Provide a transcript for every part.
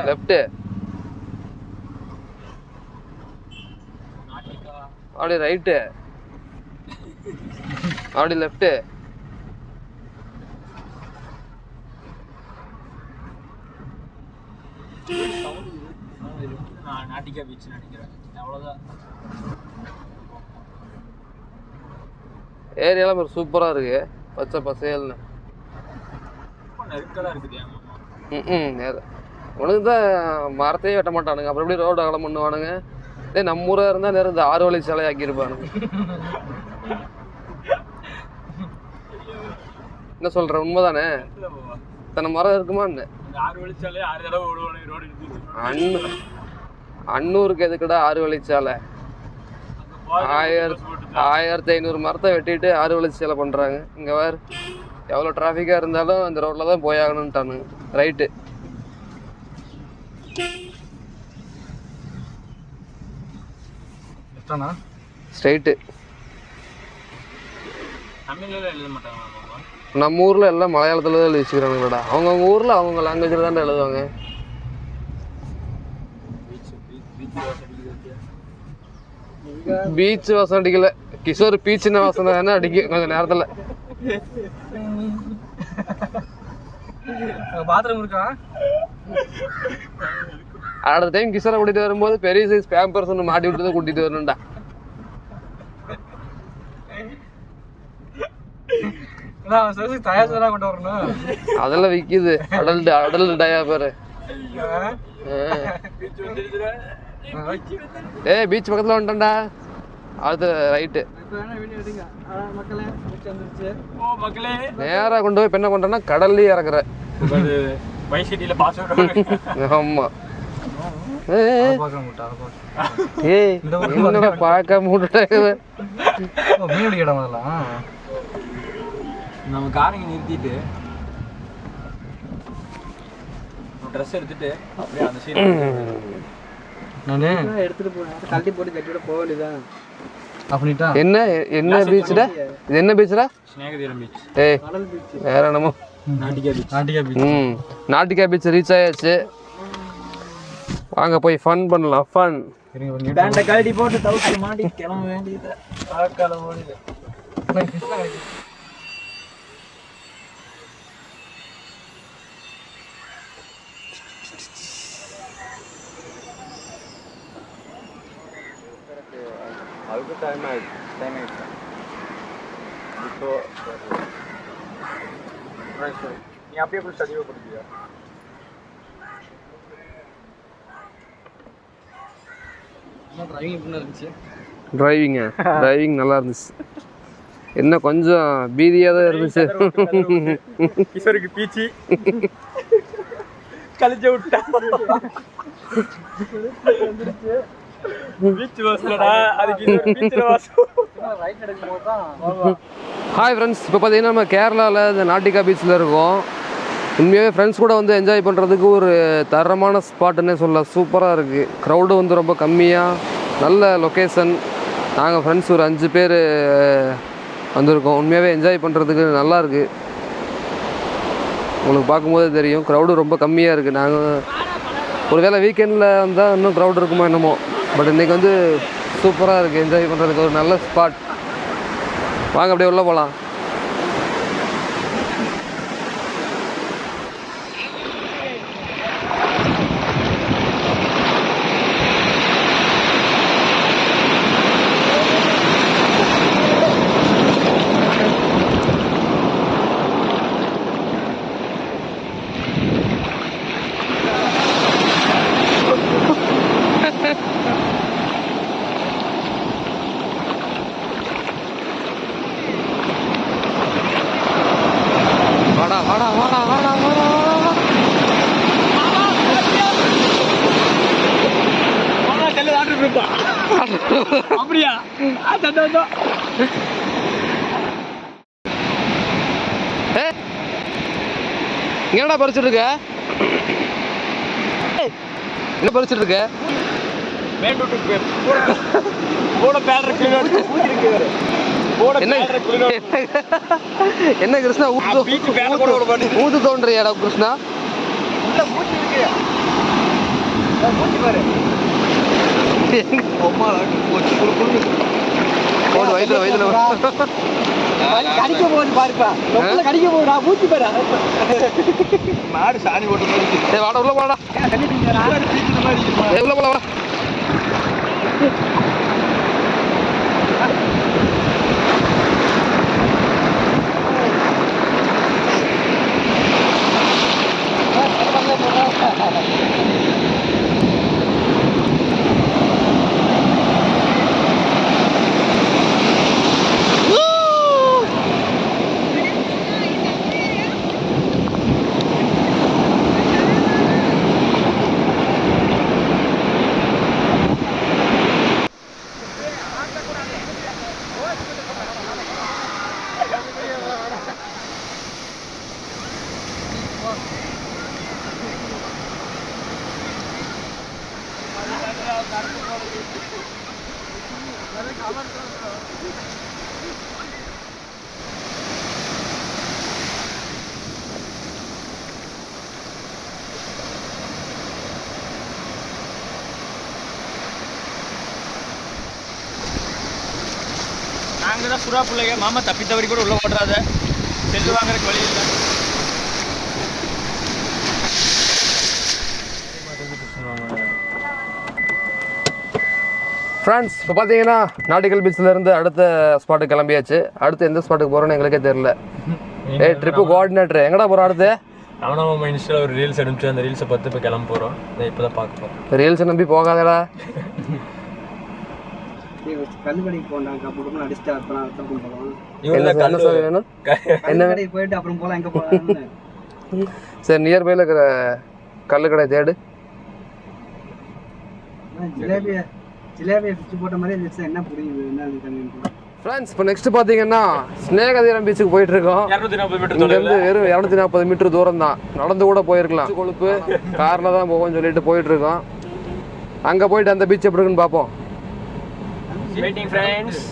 Left அப்படி right அப்படி left Nautica beach நினைக்கிறேன். அவ்வளோதான். ஏரியாலாம் ஒரு சூப்பராக இருக்கு, பச்சை பசேல்னு. நெருக்கலாக இருக்குது. உனக்கு தான் மரத்தையே வெட்ட மாட்டானுங்க, அப்புறம் எப்படி ரோடு அகலம் பண்ணுவானுங்க. இதே நம்ம ஊராக இருந்தால் நேரம் இந்த 6 வழி சாலை ஆக்கியிருப்பானுங்க. என்ன சொல்ற, உண்மைதானே? இத்தனை மரம் இருக்குமா? 6 வழிச்சாலை 6 தடவை ஓடுவானுங்க ரோடு. அன்னூருக்கு எதுக்குடா 6 வழிச்சாலை? 1500 மரத்தை வெட்டிட்டு 6 வழிச்சாலை பண்றாங்க. இங்க வேறு எவ்வளோ டிராஃபிக்கா இருந்தாலும் இந்த ரோட்ல தான் போயாகணும்ட்டானுங்க. Right straight. நம்ம ஊர்ல எல்லாம் மலையாளத்துல தான் எழுதி வச்சுக்கிறானுங்கடா. அவங்கவுங்க ஊர்ல அவங்க லாங்குவேஜ்ல தான் எழுதுவாங்க. பீச் வாசம் அடிக்கல, கிஷோர் பீச்சுன்னு வாசம் தானே அடிக்கும் கொஞ்ச நேரத்துல. பாத்ரூம் இருக்கா? அடுத்த டைம் கிஷோரை கூட்டிட்டு வரும்போது பெரிய சைஸ் பேம்பர்ஸ் ஒன்று மாட்டி விட்டு தான் கூட்டிட்டு வரணும்டா. அதெல்லாம் விக்குது, அடல்ட் டயாபர். பீச் பக்கத்துல வந்துட்டா. அடுத்த ரைட்டு நேரா கொண்டு போய் என்ன பண்றேன்னா கடல்லயே இறக்குற. ஆமா, என்னடா பார்க்காம விட்டுட்டாங்க. நம்ம காரங்க நிறுத்திட்டு ட்ரெஸ் எடுத்துட்டு அப்படியே அந்த சைடு நானே எடுத்துட்டு போறேன். கழட்டி போட்டு கட்டியோட போக வேண்டியதான். அப்படிட்டா என்ன என்ன பீச்டா? இது என்ன பீச்டா? ஸ்நேகதீரம் பீச். கடல் பீச் வேற என்னமோ. Nautica beach. Nautica beach. Nautica beach reach ஆயாச்சு. வாங்க போய் ஃபன் பண்ணலாம். ஃபன் பேண்ட கழட்டி போட்டு தவுக்கு மாட்டி கிளம்ப வேண்டியது. ஆக்கால ஓடுது. அதுக்கு டைம் ஆயிடுச்சு. இப்போ நீ அப்படியே போய் ஸ்டடியோ படிக்கிறியா? டிரைவிங் நல்லா இருந்துச்சு. என்ன கொஞ்சம் பீதியாக தான் இருந்துச்சு. கிஷோருக்கு பீச்சி கழிச்ச விட்டா. ஹாய் ஃப்ரெண்ட்ஸ், இப்போ பார்த்தீங்கன்னா நம்ம கேரளாவில் இந்த நாட்டிகா பீச்சில் இருக்கோம். உண்மையாகவே ஃப்ரெண்ட்ஸ் கூட வந்து என்ஜாய் பண்ணுறதுக்கு ஒரு தரமான ஸ்பாட்டுன்னே சொல்லலாம். சூப்பராக இருக்குது. க்ரௌடு வந்து ரொம்ப கம்மியாக, நல்ல லொக்கேஷன். நாங்கள் ஃப்ரெண்ட்ஸ் ஒரு 5 பேர் வந்திருக்கோம். உண்மையாகவே என்ஜாய் பண்ணுறதுக்கு நல்லாயிருக்கு. உங்களுக்கு பார்க்கும்போதே தெரியும், க்ரௌடு ரொம்ப கம்மியாக இருக்குது. நாங்கள் ஒரு வேளை வீக்கெண்டில் வந்தால் இன்னும் க்ரௌட் இருக்குமோ என்னமோ. பட் இன்றைக்கி வந்து சூப்பராக இருக்குது. என்ஜாய் பண்ணுறதுக்கு ஒரு நல்ல ஸ்பாட். வாங்க அப்படியே உள்ளே போகலாம். அப்படியா? என்னடா பறிச்சுட்டு இருக்க? என்ன பறிச்சுட்டு இருக்க? என்ன கிருஷ்ணா ஊத்து தோன்றியாடா கிருஷ்ணா? மூஞ்சி பாரு அம்மா போச்சு போடு வயிற்றுல கடிக்க போகுது பாருப்பா ரொம்ப கடிக்க போகுடா மூஞ்சி பாரு மாடு சாணி போட்டு ஏய் வாடா உள்ள போடா உள்ள போடா நாங்கள் தான் சுறா பிள்ளைங்க மாமா தப்பி தவறி கூட உள்ள ஓடுறாத செல்லு வாங்குறதுக்கு வழி இல்லை ஃப்ரெண்ட்ஸ் இப்போ பார்த்தீங்கன்னா நாட்டிக்கல் பீச்சிலேருந்து அடுத்த ஸ்பாட்டுக்கு கிளம்பியாச்சு. அடுத்து எந்த ஸ்பாட்டுக்கு போகிறோன்னு எங்களுக்கே தெரியல. ஏய் ட்ரிப்பு கோஆர்டினேட்டர் எங்கடா போகிறோம் அடுத்து? அவனும் இன்ஸ்டாவில் ஒரு ரீல்ஸ் அனுப்பிச்சு அந்த ரீல்ஸை பார்த்து இப்போ கிளம்ப போகிறோம். இப்போ தான் பார்க்க போகிறோம். ரீல்ஸை நம்பி போகாதடா. கல்லுக்கடைக்கு போனாங்க அப்புறம் அடிச்சுட்டு அப்புறம் போகலாம். என்ன சார் வேணும்? என்ன கடைக்கு போயிட்டு அப்புறம் போகலாம் எங்கே போகலாம்? சரி நியர்பையில் இருக்கிற கல்லுக்கடை தேடு. ஜிலேபியை பிச்சு போட்ட மாதிரி இருந்துச்சு. என்ன புரியுது என்ன ஃப்ரெண்ட்ஸ் இப்போ நெக்ஸ்ட் பார்த்தீங்கன்னா ஸ்னேகதீரம் பீச்சுக்கு போயிட்டு இருக்கோம். 240 மீட்டர் இங்கேருந்து வெறும் 240 மீட்டர் தூரம் தான். நடந்து கூட போயிருக்கலாம். கொழுப்பு காரில் தான் போவோம்னு சொல்லிட்டு போயிட்டு இருக்கோம். அங்கே போயிட்டு அந்த பீச் எப்படி இருக்குன்னு பார்ப்போம். Waiting friends.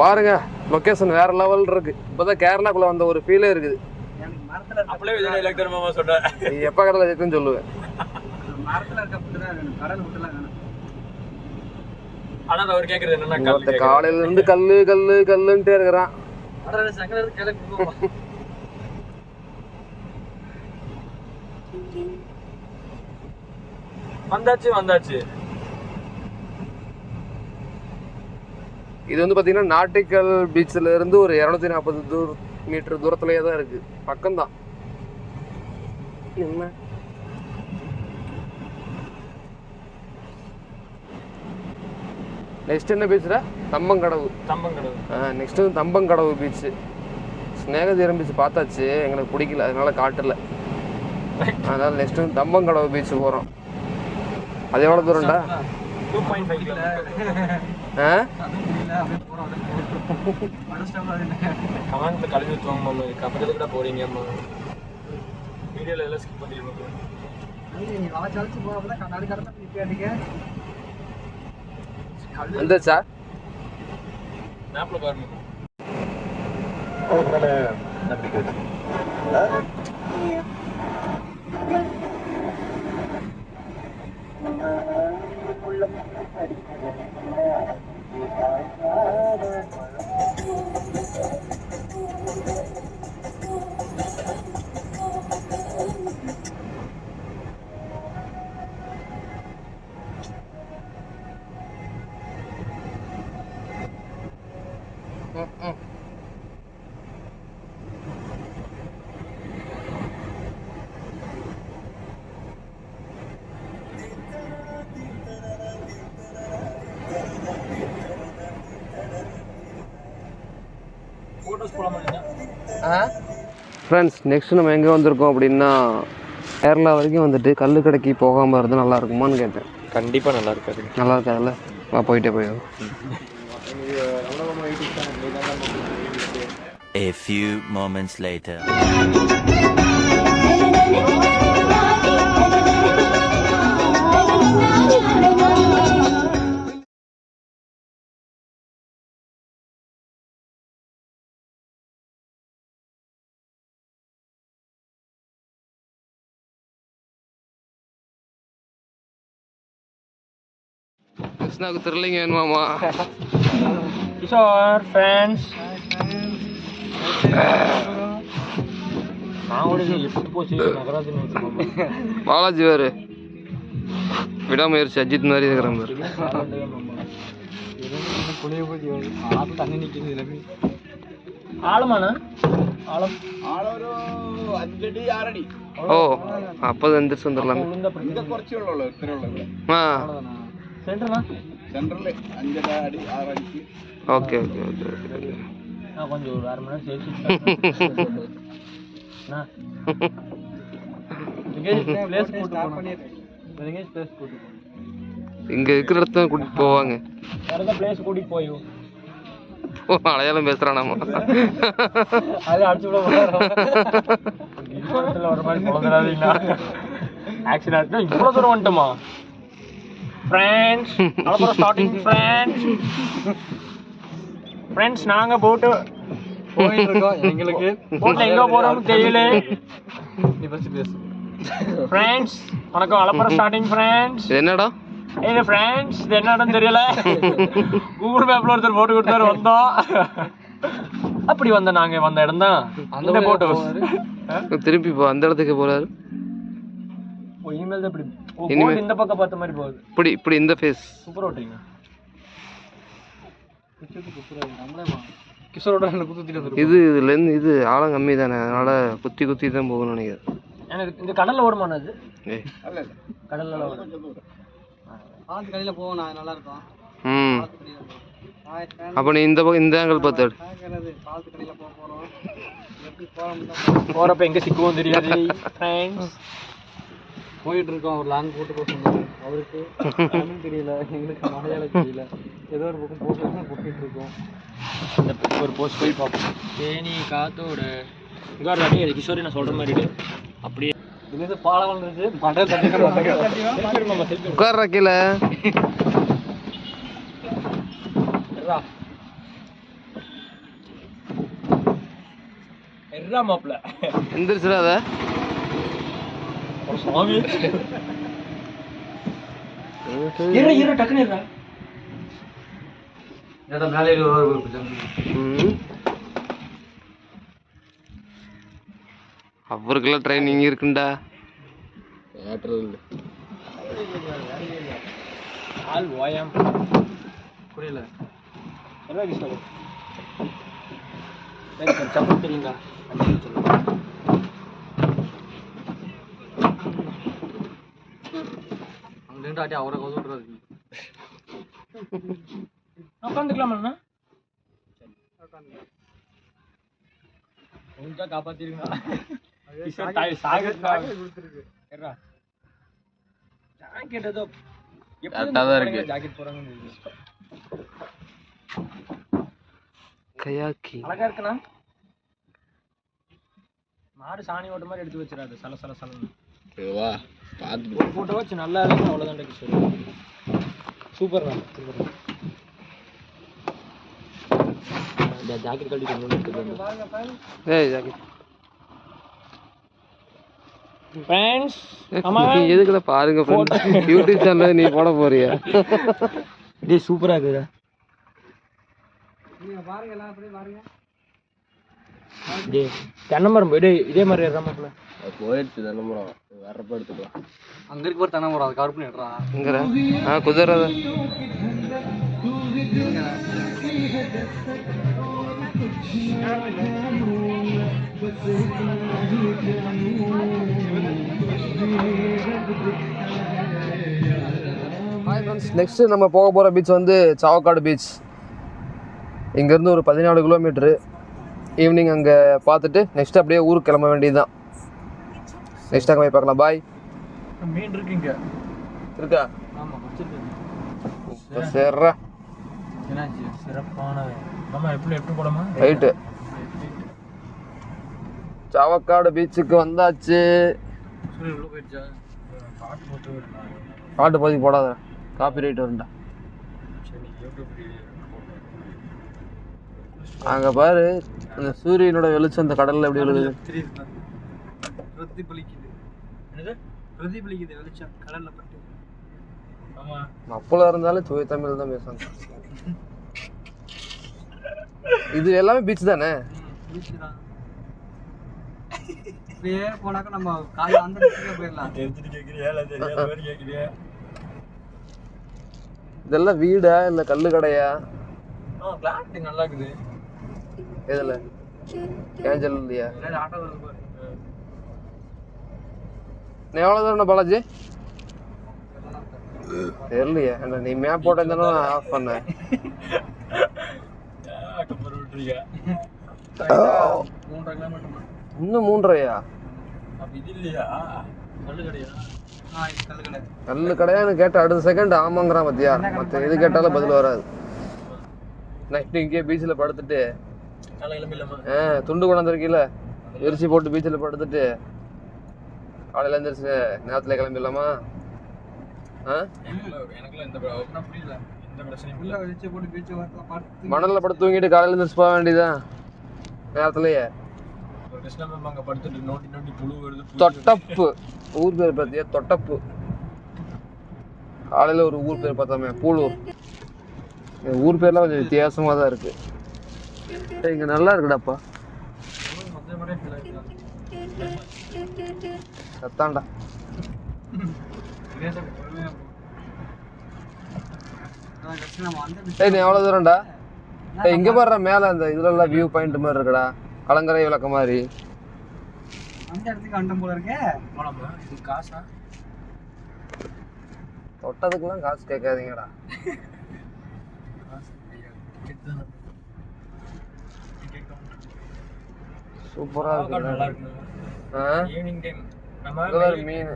பாருங்க லொக்கேஷன் வேற லெவல் இருக்கு. இப்போதான் கேரளாக்குள்ள வந்த ஒரு ஃபீலே இருக்குது. அப்படியே விஜய் டைலாக் தரமா சொல்றேன். நீ எப்போ கடலை இருக்குன்னு சொல்லுவேன். மரத்துல இருக்க கடல் விட்டுலாம் வேணும். ஆனா அவர் கேக்குறது என்னன்னா காலையில இருந்து கல்லு கல்லு கல்லுன்ட்டே இருக்கிறான். வந்தாச்சு வந்தாச்சு. இது வந்து பாத்தீங்கன்னா நாட்டிக்கல் பீச்ல இருந்து ஒரு 240 மீட்டர் தூரத்திலேயே தான் இருக்கு. பக்கம்தான். என்ன நெக்ஸ்ட் என்ன பீச்சுடா? தம்பங்கடவு. நெக்ஸ்ட் வந்து தம்பங்கடவு பீச்சு. ஸ்னேகதீரம் பீச் பார்த்தாச்சு, எங்களுக்கு பிடிக்கல, அதனால காட்டல. அதனால நெக்ஸ்ட் வந்து தம்பங்கடவு பீச் போகிறோம். அது எவ்வளோ தூரம்டா? 2.5 கமெண்ட்ல கழுவி ஊற்றுவாங்க மாமா. அப்புறம் கூட போறீங்க அம்மா. வீடியோல எல்லாம் ஸ்கிப் பண்ணிடுவாங்க. வந்துச்சா? மேப்ல பாருங்க. நம்பிக்கை ஃப்ரெண்ட்ஸ் நெக்ஸ்ட் நம்ம எங்கே வந்திருக்கோம் அப்படின்னா கேரளா வரைக்கும் வந்துட்டு கல்லுக்கடைக்கு போகாமல் இருந்தால் நல்லா இருக்குமான்னு கேட்டேன். கண்டிப்பாக நல்லா இருக்காது. நல்லா இருக்காதுல்ல? போயிட்டே போயிடும். A few moments later. கிருஷ்ணாவுக்கு த்ரில்லிங் வேணுமாமா? கிஷோர் ஃப்ரெண்ட்ஸ் நான் கூட எப்படி போச்சு நகராஜன் பாலாஜி வேறு விடாமுயற்சி அஜித் மாதிரி இருக்கிறான் பாரு. தண்ணி நிற்கிறது ஆழமாண்ணா ஆழம் ആളൊരു 5 അടി 6 അടി. ഓ അപ്പോൾ എந்திരിച്ച് வந்துடலாம். ഇത് കുറച്ചേ ഉള്ളൂ ഇത്രേ ഉള്ളൂ ഇവിടെ. ആ സെന്ററിനാ സെന്ററിൽ 5 അടി 6 അടിക്ക്. ഓക്കെ ഓക്കെ ഓക്കെ நான் கொஞ்சம் ஒரு 1/2 மணி நேரம் சேர்த்து இங்க இருக்கிற இடத்த கூட்டிட்டு போவாங்க. பிளேஸ் கூட்டிட்டு போயும் மலையாளம் பேசுறானாமா? அது அடிச்சு விட வர மாதிரி குழந்தைங்க ஆக்சிடென்ட் இவ்வளோ தூரம் வந்துட்டோமா ஃப்ரெண்ட்ஸ்? அப்புறம் ஸ்டார்டிங் ஃப்ரெண்ட்ஸ் நாங்கள் போட்டு போயிட்டு இருக்கோம். எங்களுக்கு போட்டில் எங்கே போகிறோம்னு தெரியல. நீ ஃபர்ஸ்ட் பேசு. ஃப்ரெண்ட்ஸ் வணக்கம். அலப்புறம் ஸ்டார்டிங் ஃப்ரெண்ட்ஸ். என்னடா இது ஃப்ரெண்ட்ஸ் இது என்ன இடம்னு தெரியல. கூகுள் மேப்ல ஒருத்தர் போட்டு கொடுத்தாரு வந்தோம். அப்படி வந்தோம் நாங்க வந்த இடம் தான் அந்த போட்டோ. திருப்பி இப்போ அந்த இடத்துக்கு போறாரு. இனிமேல் தான் இப்படி இந்த பக்கம் பார்த்த மாதிரி போகுது. இப்படி இப்படி இந்த ஃபேஸ் சூப்பரா ஓட்டுறீங்க. கிஷோரோட குத்திட்டு வந்துருக்கு. இது இதுல இருந்து இது ஆழம் கம்மி தானே, அதனால குத்தி குத்தி தான் போகணும்னு நினைக்கிறேன். எனக்கு இந்த கடல்ல ஓடுமாண்ணா அது? അല്ല അല്ല. கடல்ல ஓடும். ஆத்து கடையில போவோம் நல்லா இருக்கும். ம் அப்போ நீ இந்த பக்கம் இந்த ஆங்கிள் பார்த்து ஆத்து கடையில போறோம். எப்படி போறப்ப எங்க சிக்குவோம் தெரியாது. ஃப்ரெண்ட்ஸ் போயிட்டு இருக்கோம். ஒரு லாங் போட்டு போக சொன்னாரு. அவருக்கு தமிழ் தெரியல, எங்களுக்கு மலையாளம் தெரியல. ஏதோ ஒரு பக்கம் போட்டுட்டு இருக்கோம். அந்த ஒரு போஸ்ட் போய் பார்ப்போம். தேனி காத்தோட உட்கார்றாடி அது கிஷோரி நான் சொல்ற மாதிரி அப்படியே இது பாலம் வந்துருச்சு. மண்டை தட்டி உட்கார்ற கீழே மாப்பிள்ள எந்திரிச்சிடாத சுவாமி. டக்குன்னு மேலே அவருக்கெல்லாம் ட்ரைனிங் இருக்குண்டா. ஆள் ஓயம் புரியல. என்ன கிஷோர் சப்போர்ட் தெரியுங்களா? அங்கிருந்து ஆட்டி அவரை கவுத்துறாரு. உட்காந்துக்கலாமா? கொஞ்சம் காப்பாத்திருங்க. ஜாக்கெட் போறாங்க. கயாக்கி அழகா இருக்குண்ணா. மாடு சாணி ஓட்ட மாதிரி எடுத்து வச்சிடாது. சல சல சலன்னு ஒரு போட்டோ வச்சு நல்லா இருக்கு. அவ்வளோதான் கிஷோர். சூப்பர் தான். ஜாக்கெட் கட்டிட்டு ஏய் ஜாக்கெட் ஃப்ரெண்ட்ஸ் எதுக்குல பாருங்க ஃப்ரெண்ட்ஸ். யூடியூப் சேனல் நீ போட போறியா? டேய் சூப்பரா இருக்குடா. பாருங்க எல்லாம் அப்படியே பாருங்க. டேய் தென்னமரம் டேய் இதே மாதிரி ஏறாமல போயிடுச்சு தென்னமரம். வரப்ப எடுத்துக்கலாம். அங்க இருக்கு ஒரு தென்னமரம். அது கவர் பண்ணி எடுறா. இங்கற குதிரத ஹாய் ஃப்ரெண்ட்ஸ், நெக்ஸ்ட் நம்ம போக போகிற பீச் வந்து சாவக்காடு பீச். இங்கேருந்து ஒரு 14 கிலோமீட்ரு. ஈவினிங் அங்கே பார்த்துட்டு நெக்ஸ்ட் அப்படியே ஊருக்கு கிளம்ப வேண்டியது தான். நெக்ஸ்ட் அங்கே போய் பார்க்கலாம். பாய். மீன் இருக்கு இங்க இருக்கா? ஆமா வச்சிருக்கேன். சேர்றா என்னாச்சு? சிறப்பான நம்ம எப்படி போலாமா? ரைட்டு. சாவக்காடு பீச்சுக்கு வந்தாச்சு. உள்ள போயிடுச்சா? பாட்டு போட்டு பாட்டு போதி போடாத, காப்பி ரைட் வரும்டா. அங்கே பாரு அந்த சூரியனோட வெளிச்சம் அந்த கடலில் எப்படி விழுது. பிரதிபலிக்குது. என்னது? பிரதிபலிக்குது வெளிச்சம் கடல்ல பட்டு. ஆமா அப்போல இருந்தாலும் தூய தமிழ் தான் பேசுவாங்க. இது எல்லாமே பீச் தானே? பீச் தான். இப்படியே போனாக்க நம்ம காலைல அந்த இடத்துக்கு போயிடலாம். தெரிஞ்சுட்டு கேட்குறியா இல்லை தெரியாத மாதிரி கேட்குறியா? இதெல்லாம் வீடா இல்லை கல்லு கடையா? கிளாரிட்டி நல்லா இருக்குது. எதுல ஏஞ்சல் இல்லையா? ஆட்டோ வருது. நீ எவ்வளோ தூரம் பாலாஜி? தெரியலையா? நீ மேப் போட்டேன்னு ஆஃப் பண்ண. இன்னும் 3.5 கல்லு கடையான்னு கேட்ட அடுத்த செகண்ட் ஆமாங்கிறான் பத்தியா? மற்ற எது கேட்டாலும் பதில் வராது. நைட்டு இங்கேயே பீச்சில் படுத்துட்டு துண்டு கொண்டாந்துருக்கீல எரிச்சி போட்டு பீச்சில் படுத்துட்டு காலையில் எழுந்திரிச்சு நேரத்தில் கிளம்பிடலாமா? மணலில் படுத்து தூங்கிட்டு காலையில் எழுந்திரிச்சு போக வேண்டியதான் நேரத்துலயே. தொட்டப்பு ஊர் பேர் பார்த்தியா? தொட்டப்பு. காலையில் ஒரு ஊர் பேர் பார்த்தாமே பூலூர். ஊர் பேர்லாம் கொஞ்சம் வித்தியாசமாக தான் இருக்கு. இங்கே நல்லா இருக்குடாப்பா. சத்தாண்டா. நீ எவ்வளோ தூரம்டா? இங்கே பாடுற மேலே அந்த இதுலலாம் வியூ பாயிண்ட் மாதிரி இருக்குடா, கலங்கரை விளக்க மாதிரி. அந்த இடத்துக்கு அண்டம் போல இருக்கே. காசா? தொட்டதுக்கெல்லாம் காசு கேட்காதீங்கடா. சூப்பராக இருக்கு. மீன்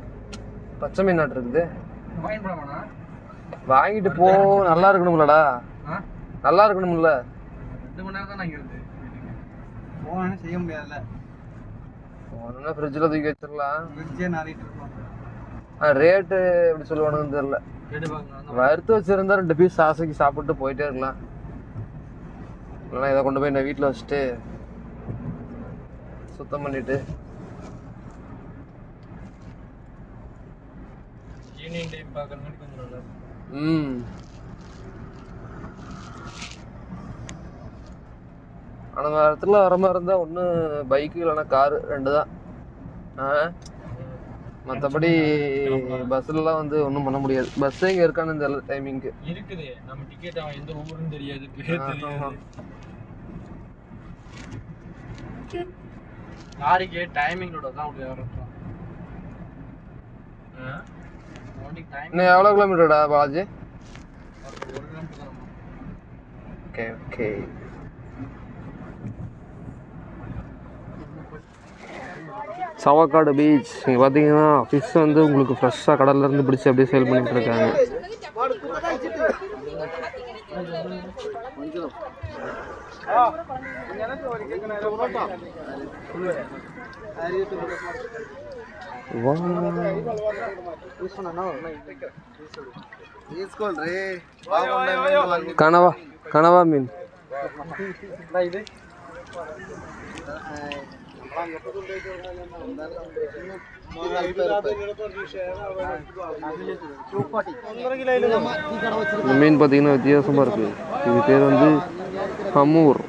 பச்சை மீன் நாட்டு இருக்குது. வாங்கிட்டு போ. நல்லா இருக்கணும்லடா. நல்லா இருக்கணும்ல. 2 மணி நேரம் தான் நான் இருக்கு. போனா செய்ய முடியாதுல்ல. ஒன்னா ஃப்ரிட்ஜில் தூக்கி வச்சிடலாம். ஃப்ரிட்ஜே நாரிட்டு இருக்கும். ரேட்டு எப்படி சொல்லுவானுன்னு தெரியல. வறுத்து வச்சிருந்தா 2 பீஸ் ஆசைக்கு சாப்பிட்டு போயிட்டே இருக்கலாம். இல்லைன்னா இதை கொண்டு போய் நான் வீட்டில் வச்சுட்டு சுத்தம் பண்ணிட்டு ஈவினிங் டைம் பார்க்குற மாதிரி கொஞ்சம் நல்லா இருக்கும். அந்த இடத்துல வர மாதிரி இருந்தால் ஒன்று பைக்கு இல்லைன்னா காரு 2 தான். மற்றபடி பஸ்லலாம் வந்து ஒன்றும் பண்ண முடியாது. பஸ்ஸே இங்கே இருக்கான்னு இந்த டைமிங்க்கு இருக்குது. நம்ம டிக்கெட் அவன் எந்த ஊருன்னு தெரியாது. லாரிக்கு டைமிங்கோட தான் அப்படி வரும். இன்னும் எவ்வளோ கிலோமீட்டர்டா Balaji? Okay okay. Savakkadu beach. இங்கே பார்த்தீங்கன்னா ஃபிஷ் வந்து உங்களுக்கு ஃப்ரெஷ்ஷாக கடல்லேருந்து பிடிச்சி அப்படியே சேல் பண்ணிட்டு இருக்காங்க. கனவா கனவா மீன். இந்த மீன் பார்த்தீங்கன்னா வித்தியாசமாக இருக்குது. இது பேர் வந்து ஹமூர்.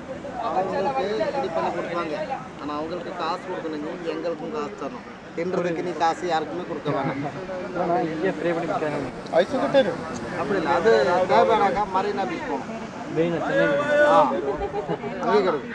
ஆனால் அவங்களுக்கு காசு கொடுக்கணுங்க, எங்களுக்கும் காசு தரணும். தின்றதுக்கு நீ காசு யாருக்குமே கொடுக்க வேணாம். அப்படி இல்லை, அது தேவையானாக்கா மரீனா பீச் போகணும். அங்கே கிடக்கு.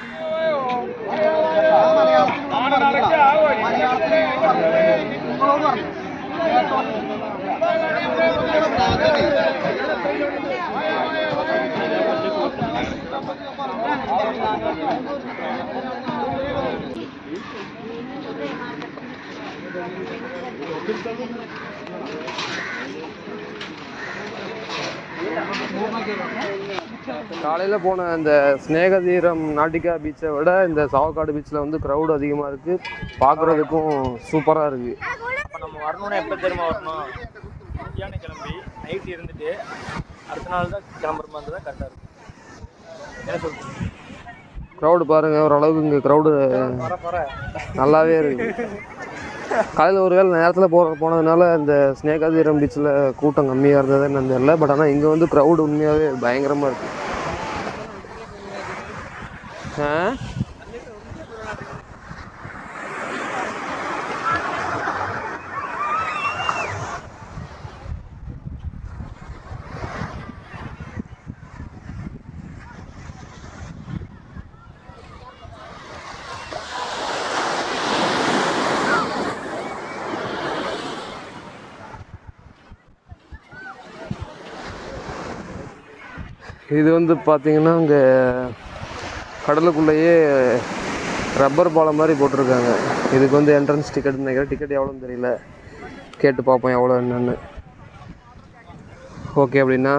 காலையில் போன அந்த ஸ்நேகதீரம் நாட்டிகா பீச்சை விட இந்த சாவக்காடு பீச்சில் வந்து க்ரௌடு அதிகமாக இருக்குது. பார்க்குறதுக்கும் சூப்பராக இருக்குது. இப்போ நம்ம வரணும்னா எப்போ தெரியுமா வரணும்? மத்தியானம் கிளம்பி நைட்டு இருந்துட்டு அடுத்த நாள் தான் கிளம்புற மாதிரி தான் கரெக்டாக இருக்கும். என்ன சொல்லுங்கள்? க்ரௌடு பாருங்கள், ஓரளவுக்கு இங்கே க்ரௌடு நல்லாவே இருக்குது. காலையில் ஒரு வேளை நேரத்தில் போனதுனால இந்த ஸ்னேகாதீரம் பீச்சில் கூட்டம் கம்மியாக இருந்தது என்னன்னு தெரியல. பட் ஆனால் இங்கே வந்து க்ரௌடு உண்மையாகவே பயங்கரமாக இருக்குது. இது வந்து பார்த்தீங்கன்னா இங்கே கடலுக்குள்ளேயே ரப்பர் பாலம் மாதிரி போட்டிருக்காங்க. இதுக்கு வந்து என்ட்ரன்ஸ் டிக்கெட் நினைக்கிறேன். டிக்கெட் எவ்வளோன்னு தெரியல, கேட்டு பார்ப்போம் எவ்வளோ என்னன்னு. ஓகே அப்படின்னா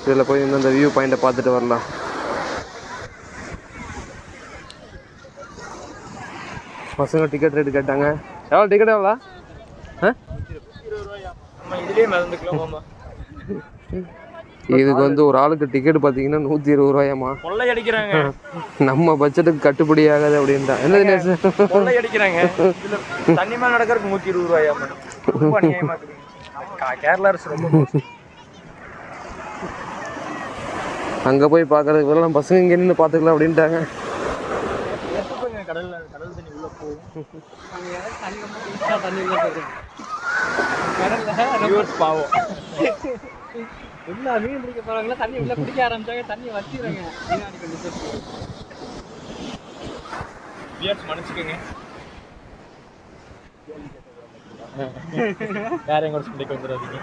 இதில் போய் இன்னும் இந்த வியூ பாயிண்ட்டை பார்த்துட்டு வரலாம். பசங்க டிக்கெட் ரேட்டு கேட்டாங்க. எவ்வளோ டிக்கெட் எவ்வளோ? இதுக்கு வந்து ஒரு ஆளுக்கு டிக்கெட் பார்த்தீங்கன்னா 120 ரூபாயாம்மா. அடிக்கிறாங்க. நம்ம பட்ஜெட்டுக்கு கட்டுப்படி ஆகாது அப்படின்ட்டா. என்ன தினேஷ் அடிக்கிறாங்க. தண்ணி மேல நடக்கிறதுக்கு 120 ரூபாயாம்மா. கேரளா அரசு ரொம்ப அங்கே போய் பார்க்கறதுக்கு பதிலாக நம்ம பசங்க இங்கே நின்று பார்த்துக்கலாம் அப்படின்ட்டாங்க. கடல் தண்ணி உள்ள போகும். பாவம் உள்ள மீன் பிடிக்க போறாங்களா, தண்ணி உள்ள பிடிக்க ஆரம்பிச்சாங்க, தண்ணி வச்சிடுறாங்க. மன்னிச்சுக்கோங்க. வேற எங்க பிடிக்க வந்துடாதீங்க.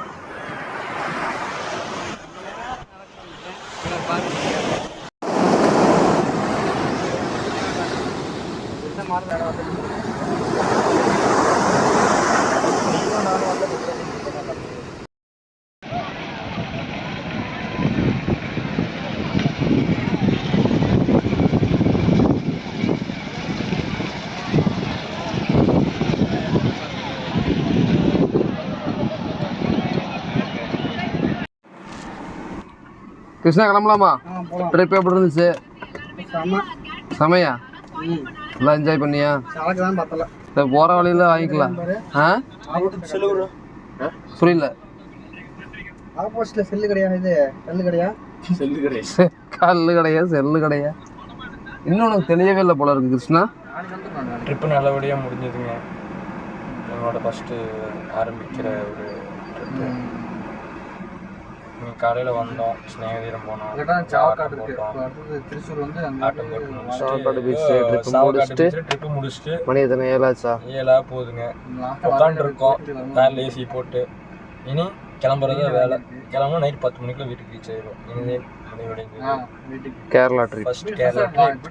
கிருஷ்ணா கிளம்பலாமா? ட்ரிப் எப்படி இருந்துச்சு? செமையா? நல்லா என்ஜாய் பண்ணியா? போற வழியில வாங்கிக்கலாம். புரியல. செல்லு கடையா? இது கல்லு கடையா? கல்லு கடையா செல்லு கடையா? இன்னும் உனக்கு தெரியவே இல்லை போல இருக்கு கிருஷ்ணா. ட்ரிப்பு நல்லபடியாக முடிஞ்சதுங்க. என்னோட ஃபஸ்ட்டு ஆரம்பிக்கிற ஒரு ட்ரிப்பு. காலையில் வந்தோம், ஸ்னேகதீரம் போனோம், திருச்சூர் வந்து ட்ரிப்பு முடிச்சுட்டு மணி எத்தனை 7 போகுதுங்க. உட்காந்துருக்கோம் வேலை ஏசி போட்டு. இனி கிளம்புறதா வேலை. கிளம்புனா நைட் 10 மணிக்குள்ள வீட்டுக்கு ரீச் ஆயிடும். இனிதே முடிவடைந்து Kerala trip. First Kerala trip.